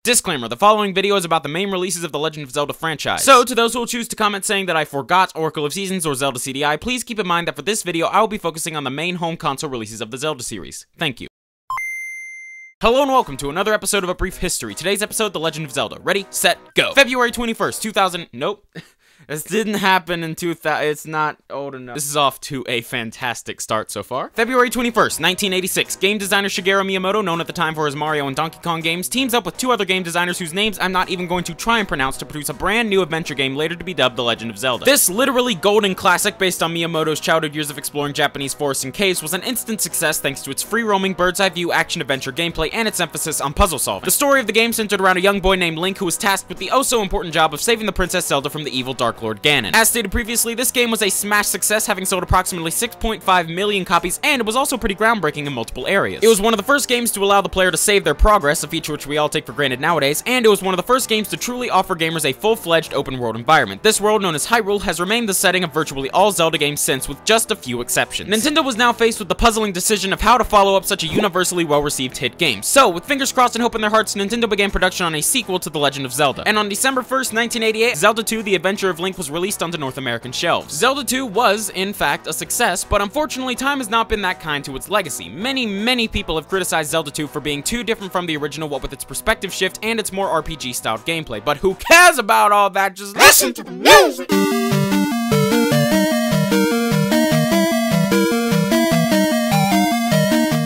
Disclaimer, the following video is about the main releases of the Legend of Zelda franchise. So, to those who will choose to comment saying that I forgot Oracle of Seasons or Zelda CDI, please keep in mind that for this video, I will be focusing on the main home console releases of the Zelda series. Thank you. Hello and welcome to another episode of A Brief History. Today's episode, The Legend of Zelda. Ready, set, go! February 21st, 2000... Nope. This didn't happen in 2000. It's not old enough. This is off to a fantastic start so far. February 21st, 1986. Game designer Shigeru Miyamoto, known at the time for his Mario and Donkey Kong games, teams up with two other game designers whose names I'm not even going to try and pronounce to produce a brand new adventure game later to be dubbed The Legend of Zelda. This literally golden classic based on Miyamoto's childhood years of exploring Japanese forests and caves was an instant success thanks to its free-roaming bird's-eye view action-adventure gameplay and its emphasis on puzzle solving. The story of the game centered around a young boy named Link who was tasked with the oh-so-important job of saving the Princess Zelda from the evil Dark Lord Ganon. As stated previously, this game was a smash success, having sold approximately 6.5 million copies, and it was also pretty groundbreaking in multiple areas. It was one of the first games to allow the player to save their progress, a feature which we all take for granted nowadays, and it was one of the first games to truly offer gamers a full-fledged open-world environment. This world, known as Hyrule, has remained the setting of virtually all Zelda games since, with just a few exceptions. Nintendo was now faced with the puzzling decision of how to follow up such a universally well-received hit game. So, with fingers crossed and hope in their hearts, Nintendo began production on a sequel to The Legend of Zelda. And on December 1st, 1988, Zelda II: The Adventure of Link was released onto North American shelves. Zelda II was, in fact, a success, but unfortunately time has not been that kind to its legacy. Many people have criticized Zelda II for being too different from the original, what with its perspective shift and its more RPG-styled gameplay. But who cares about all that? Just listen to the music!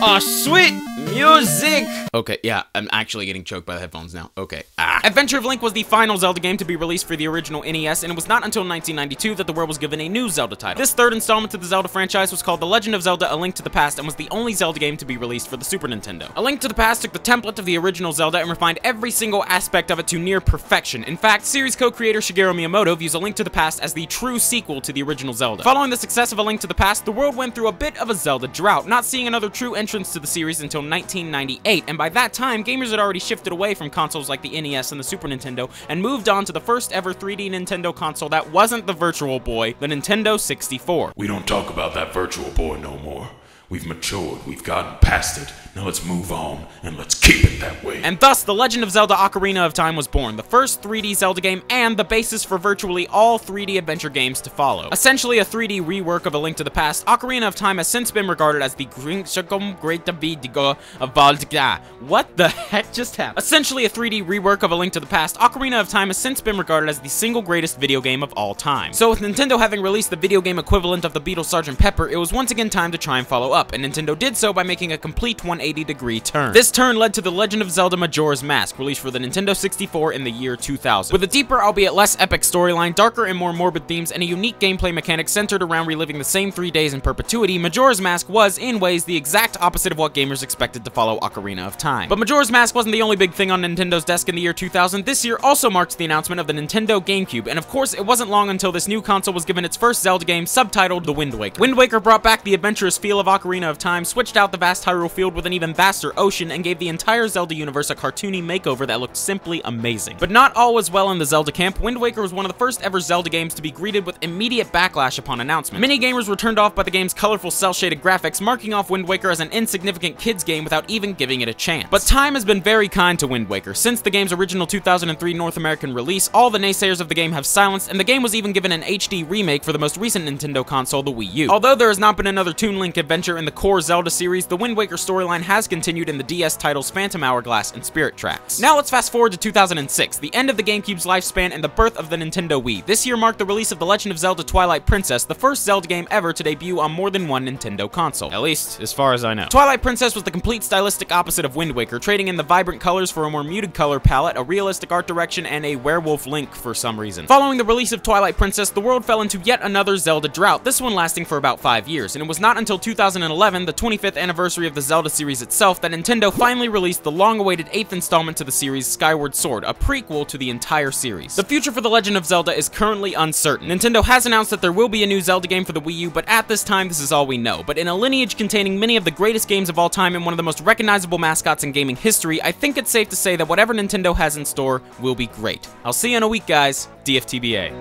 Aw, sweet music! Okay, yeah, I'm actually getting choked by the headphones now. Okay. Adventure of Link was the final Zelda game to be released for the original NES, and it was not until 1992 that the world was given a new Zelda title. This third installment to the Zelda franchise was called The Legend of Zelda: A Link to the Past, and was the only Zelda game to be released for the Super Nintendo. A Link to the Past took the template of the original Zelda and refined every single aspect of it to near perfection. In fact, series co-creator Shigeru Miyamoto views A Link to the Past as the true sequel to the original Zelda. Following the success of A Link to the Past, the world went through a bit of a Zelda drought, not seeing another true entrance to the series until 1998, and by that time, gamers had already shifted away from consoles like the NES and the Super Nintendo and moved on to the first ever 3D Nintendo console that wasn't the Virtual Boy, the Nintendo 64. We don't talk about that Virtual Boy no more. We've matured, we've gotten past it. Now let's move on, and let's keep it that way. And thus, The Legend of Zelda: Ocarina of Time was born, the first 3D Zelda game and the basis for virtually all 3D adventure games to follow. Essentially a 3D rework of A Link to the Past, Ocarina of Time has since been regarded as the Great Video of Baldiga. What the heck just happened? Essentially a 3D rework of A Link to the Past, Ocarina of Time has since been regarded as the single greatest video game of all time. So with Nintendo having released the video game equivalent of the Beatles' Sgt. Pepper, it was once again time to try and follow up, and Nintendo did so by making a complete 180-degree turn. This turn led to The Legend of Zelda: Majora's Mask, released for the Nintendo 64 in the year 2000. With a deeper, albeit less epic storyline, darker and more morbid themes, and a unique gameplay mechanic centered around reliving the same 3 days in perpetuity, Majora's Mask was, in ways, the exact opposite of what gamers expected to follow Ocarina of Time. But Majora's Mask wasn't the only big thing on Nintendo's desk in the year 2000. This year also marked the announcement of the Nintendo GameCube, and of course, it wasn't long until this new console was given its first Zelda game, subtitled The Wind Waker. Wind Waker brought back the adventurous feel of Ocarina of Time, switched out the vast Hyrule field with an even vaster ocean, and gave the entire Zelda universe a cartoony makeover that looked simply amazing. But not all was well in the Zelda camp. Wind Waker was one of the first ever Zelda games to be greeted with immediate backlash upon announcement. Many gamers were turned off by the game's colorful cel-shaded graphics, marking off Wind Waker as an insignificant kids game without even giving it a chance. But time has been very kind to Wind Waker. Since the game's original 2003 North American release, all the naysayers of the game have silenced, and the game was even given an HD remake for the most recent Nintendo console, the Wii U. Although there has not been another Toon Link adventure in the core Zelda series, the Wind Waker storyline has continued in the DS titles Phantom Hourglass and Spirit Tracks. Now let's fast forward to 2006, the end of the GameCube's lifespan and the birth of the Nintendo Wii. This year marked the release of The Legend of Zelda: Twilight Princess, the first Zelda game ever to debut on more than one Nintendo console. At least, as far as I know. Twilight Princess was the complete stylistic opposite of Wind Waker, trading in the vibrant colors for a more muted color palette, a realistic art direction, and a werewolf Link for some reason. Following the release of Twilight Princess, the world fell into yet another Zelda drought, this one lasting for about 5 years, and it was not until 2011, the 25th anniversary of the Zelda series itself, that Nintendo finally released the long-awaited 8th installment to the series, Skyward Sword, a prequel to the entire series. The future for The Legend of Zelda is currently uncertain. Nintendo has announced that there will be a new Zelda game for the Wii U, but at this time, this is all we know. But in a lineage containing many of the greatest games of all time and one of the most recognizable mascots in gaming history, I think it's safe to say that whatever Nintendo has in store will be great. I'll see you in a week, guys. DFTBA.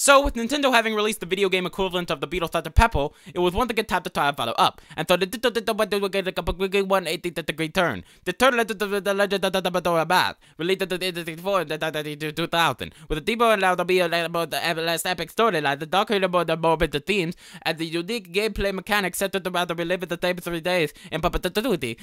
So, with Nintendo having released the video game equivalent of the Beatles Dr. Pepple, it was one to get time to try and follow up, and so the 180-degree turn. The turn led to the legend of the bath, related to the 2000, with a deeper and louder be about the last epic storyline, the darker about the more bitter themes, and the unique gameplay mechanics centered around the reliving the same 3 days in perpetuity.